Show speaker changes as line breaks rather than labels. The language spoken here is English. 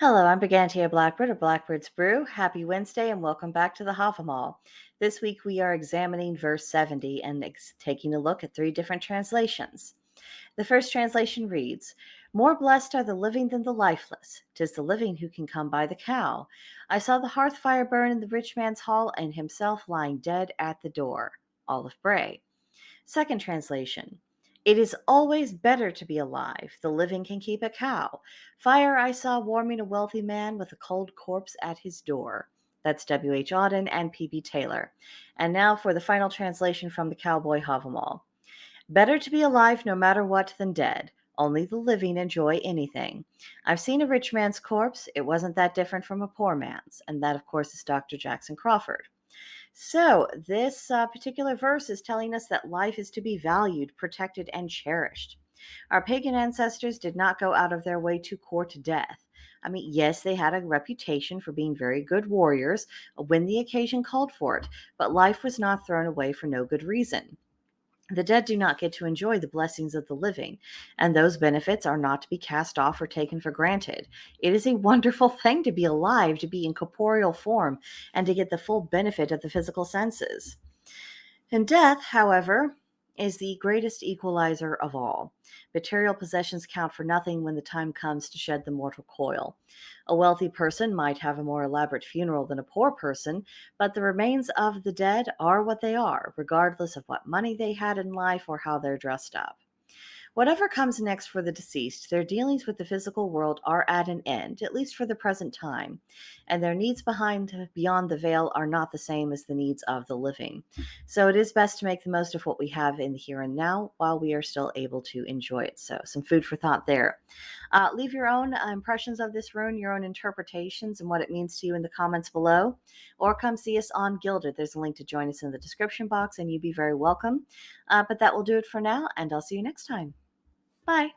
Hello, I'm Brigantia Blackbird of Blackbird's Brew. Happy Wednesday and welcome back to the Havamal. This week we are examining verse 70 and taking a look at 3 different translations. The first translation reads, "More blessed are the living than the lifeless. 'Tis the living who can come by the cow. I saw the hearth fire burn in the rich man's hall and himself lying dead at the door." Olive Bray. Second translation. "It is always better to be alive. The living can keep a cow. Fire I saw warming a wealthy man with a cold corpse at his door." That's W.H. Auden and P.B. Taylor. And now for the final translation from the Cowboy Havamal. "Better to be alive no matter what than dead. Only the living enjoy anything. I've seen a rich man's corpse. It wasn't that different from a poor man's." And that, of course, is Dr. Jackson Crawford. So, this particular verse is telling us that life is to be valued, protected, and cherished. Our pagan ancestors did not go out of their way to court death. I mean, yes, they had a reputation for being very good warriors when the occasion called for it, but life was not thrown away for no good reason. The dead do not get to enjoy the blessings of the living, and those benefits are not to be cast off or taken for granted. It is a wonderful thing to be alive, to be in corporeal form, and to get the full benefit of the physical senses. And death, however, is the greatest equalizer of all. Material possessions count for nothing when the time comes to shed the mortal coil. A wealthy person might have a more elaborate funeral than a poor person, but the remains of the dead are what they are, regardless of what money they had in life or how they're dressed up. Whatever comes next for the deceased, their dealings with the physical world are at an end, at least for the present time, and their needs beyond the veil are not the same as the needs of the living. So it is best to make the most of what we have in the here and now while we are still able to enjoy it. So some food for thought there. Leave your own impressions of this rune, your own interpretations, and what it means to you in the comments below, or come see us on Gilded. There's a link to join us in the description box, and you'd be very welcome. But that will do it for now, and I'll see you next time. Bye.